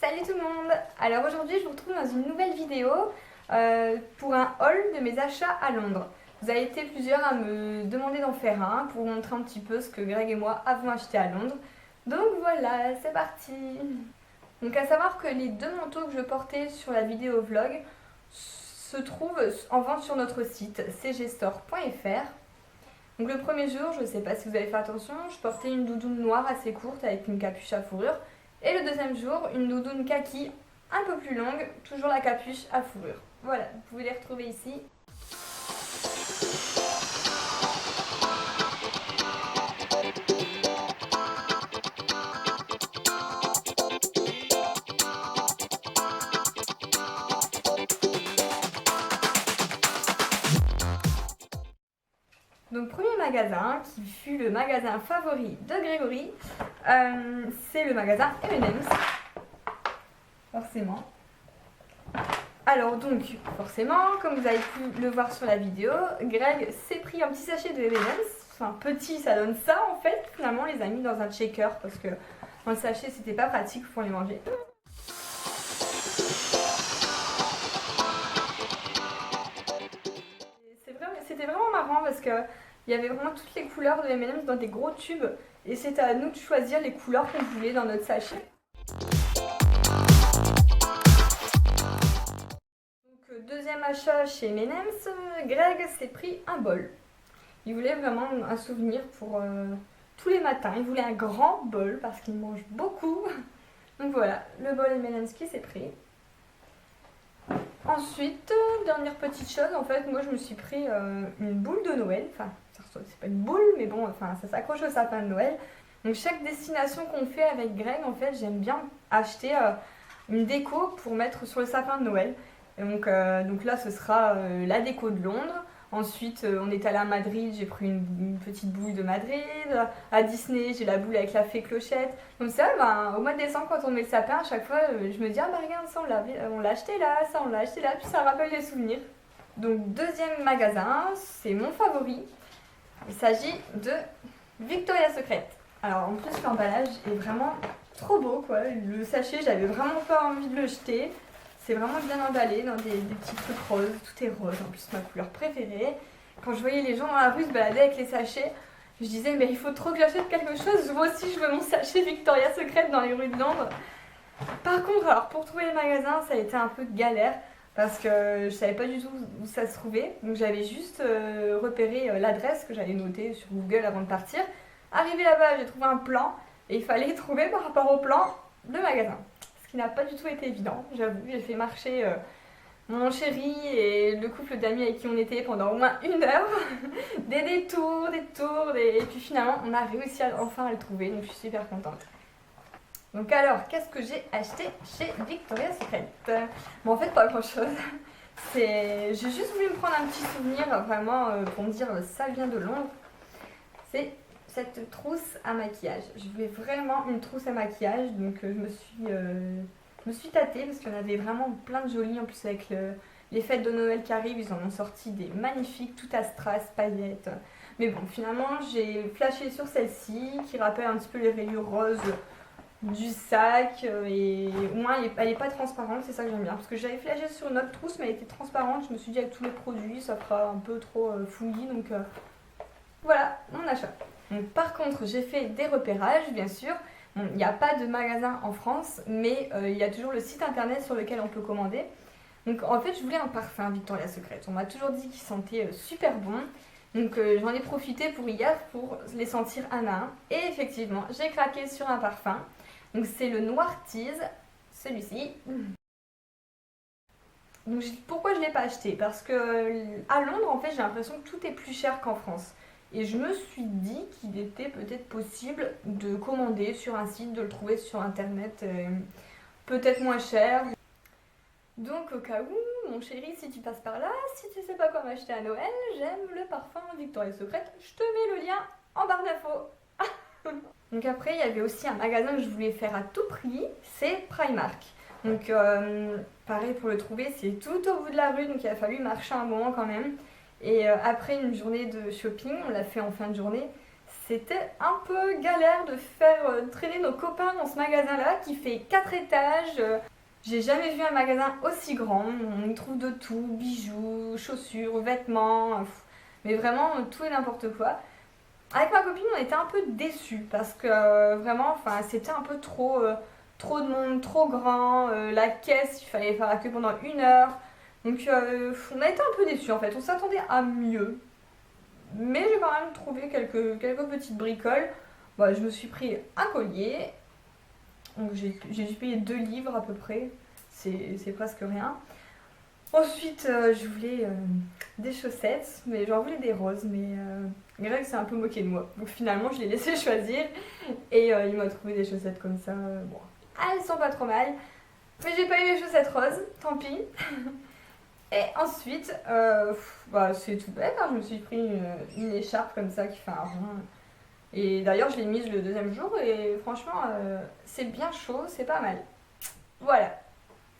Salut tout le monde! Alors aujourd'hui je vous retrouve dans une nouvelle vidéo pour un haul de mes achats à Londres. Vous avez été plusieurs à me demander d'en faire un pour vous montrer un petit peu ce que Greg et moi avons acheté à Londres. Donc voilà, c'est parti! Donc à savoir que les deux manteaux que je portais sur la vidéo vlog se trouvent en vente sur notre site cgstore.fr. Donc le premier jour, je ne sais pas si vous avez fait attention, je portais une doudoune noire assez courte avec une capuche à fourrure. Et le deuxième jour, une doudoune kaki un peu plus longue, toujours la capuche à fourrure. Voilà, vous pouvez les retrouver ici. Donc premier magasin, qui fut le magasin favori de Grégory, c'est le magasin M&M's, forcément. Alors donc, forcément, comme vous avez pu le voir sur la vidéo, Greg s'est pris un petit sachet de M&M's, enfin petit ça donne ça en fait, finalement on les a mis dans un shaker parce que dans le sachet c'était pas pratique pour les manger. C'était vraiment marrant parce que il y avait vraiment toutes les couleurs de M&M's dans des gros tubes et c'était à nous de choisir les couleurs qu'on voulait dans notre sachet. Donc deuxième achat chez M&M's, Greg s'est pris un bol. Il voulait vraiment un souvenir pour tous les matins. Il voulait un grand bol parce qu'il mange beaucoup. Donc voilà, le bol M&M's qui s'est pris. Ensuite, dernière petite chose, en fait, moi je me suis pris une boule de Noël. Enfin, c'est pas une boule, mais bon, enfin, ça s'accroche au sapin de Noël. Donc chaque destination qu'on fait avec Greg, en fait, j'aime bien acheter une déco pour mettre sur le sapin de Noël. Et donc là, ce sera la déco de Londres. Ensuite, on est allé à Madrid, j'ai pris une petite boule de Madrid. À Disney, j'ai la boule avec la fée Clochette. Comme ça, au mois de décembre, quand on met le sapin, à chaque fois, je me dis, ah bah regarde, ça on l'a acheté là, ça on l'a acheté là, puis ça rappelle les souvenirs. Donc deuxième magasin, c'est mon favori. Il s'agit de Victoria's Secret. Alors en plus, l'emballage est vraiment trop beau, quoi. Le sachet, j'avais vraiment pas envie de le jeter. C'est vraiment bien emballé dans des petits trucs roses, tout est rose, en plus ma couleur préférée. Quand je voyais les gens dans la rue se balader avec les sachets, je disais mais il faut trop que j'achète quelque chose, moi aussi je veux mon sachet Victoria's Secret dans les rues de Londres. Par contre, alors pour trouver les magasins, ça a été un peu de galère parce que je savais pas du tout où ça se trouvait. Donc j'avais juste repéré l'adresse que j'avais notée sur Google avant de partir. Arrivé là-bas, j'ai trouvé un plan et il fallait trouver par rapport au plan le magasin. Ce qui n'a pas du tout été évident, j'avoue. J'ai fait marcher mon chéri et le couple d'amis avec qui on était pendant au moins 1 heure. Des détours, et puis finalement on a réussi enfin à le trouver, donc je suis super contente. Donc alors, qu'est-ce que j'ai acheté chez Victoria's Secret? Bon, en fait pas grand chose. J'ai juste voulu me prendre un petit souvenir vraiment pour me dire ça vient de Londres. C'est cette trousse à maquillage. Je voulais vraiment une trousse à maquillage, donc je me suis tâtée parce qu'il y en avait vraiment plein de jolies. En plus avec les fêtes de Noël qui arrivent, ils en ont sorti des magnifiques, tout à strass, paillettes. Mais bon, finalement j'ai flashé sur celle-ci qui rappelle un petit peu les rayures roses du sac et au moins elle est pas transparente, c'est ça que j'aime bien. Parce que j'avais flashé sur une autre trousse mais elle était transparente, je me suis dit avec tous les produits ça fera un peu trop fouillis, donc voilà mon achat. Donc, par contre, j'ai fait des repérages, bien sûr. Bon, il n'y a pas de magasin en France, mais il y a toujours le site internet sur lequel on peut commander. Donc, en fait, je voulais un parfum Victoria's Secret. On m'a toujours dit qu'il sentait super bon. Donc, j'en ai profité pour hier pour les sentir un à un. Et effectivement, j'ai craqué sur un parfum. Donc, c'est le Noir Tease, celui-ci. Donc, pourquoi je ne l'ai pas acheté? Parce que à Londres, en fait, j'ai l'impression que tout est plus cher qu'en France. Et je me suis dit qu'il était peut-être possible de commander sur un site, de le trouver sur internet peut-être moins cher. Donc au cas où, mon chéri, si tu passes par là, si tu sais pas quoi m'acheter à Noël, j'aime le parfum Victoria's Secret, je te mets le lien en barre d'infos. Donc après, il y avait aussi un magasin que je voulais faire à tout prix, c'est Primark. Donc pareil, pour le trouver, c'est tout au bout de la rue, donc il a fallu marcher un moment quand même. Et après une journée de shopping, on l'a fait en fin de journée, c'était un peu galère de faire traîner nos copains dans ce magasin-là qui fait 4 étages. J'ai jamais vu un magasin aussi grand. On y trouve de tout, bijoux, chaussures, vêtements, mais vraiment tout et n'importe quoi. Avec ma copine, on était un peu déçus parce que vraiment, enfin, c'était un peu trop de monde, trop grand. La caisse, il fallait faire la queue pendant 1 heure. Donc on a été un peu déçus en fait. On s'attendait à mieux. Mais j'ai quand même trouvé quelques petites bricoles. Bah, je me suis pris un collier. Donc j'ai dû payer 2 livres à peu près. C'est presque rien. Ensuite, je voulais des chaussettes, mais j'en voulais des roses. Mais Greg s'est un peu moqué de moi. Donc finalement, je l'ai laissé choisir. Et il m'a trouvé des chaussettes comme ça. Bon, elles sont pas trop mal. Mais j'ai pas eu les chaussettes roses, tant pis. Et ensuite, bah, c'est tout bête, hein, je me suis pris une écharpe comme ça qui fait un rond. Et d'ailleurs, je l'ai mise le 2e jour et franchement, c'est bien chaud, c'est pas mal. Voilà.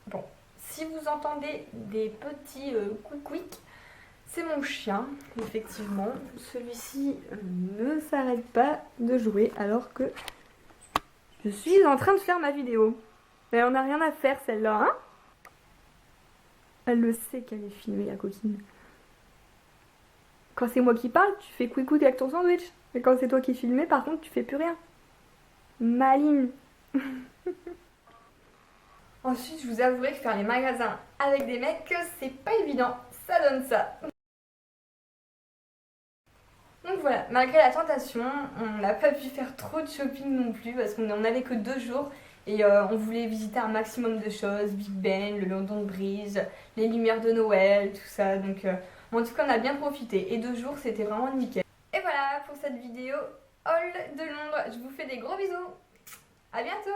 Bon, si vous entendez des petits couic-couic, c'est mon chien, effectivement. Celui-ci ne s'arrête pas de jouer alors que je suis en train de faire ma vidéo. Mais on n'a rien à faire celle-là, hein? Elle le sait qu'elle est filmée, la coquine. Quand c'est moi qui parle, tu fais couic-couic avec ton sandwich. Mais quand c'est toi qui filmais, par contre, tu fais plus rien. Maline. Ensuite, je vous avouerai que faire les magasins avec des mecs, c'est pas évident. Ça donne ça. Donc voilà, malgré la tentation, on n'a pas pu faire trop de shopping non plus parce qu'on n'avait que 2 jours. Et on voulait visiter un maximum de choses, Big Ben, le London Bridge, les lumières de Noël, tout ça. Donc en tout cas, on a bien profité. Et 2 jours, c'était vraiment nickel. Et voilà pour cette vidéo haul de Londres. Je vous fais des gros bisous. À bientôt.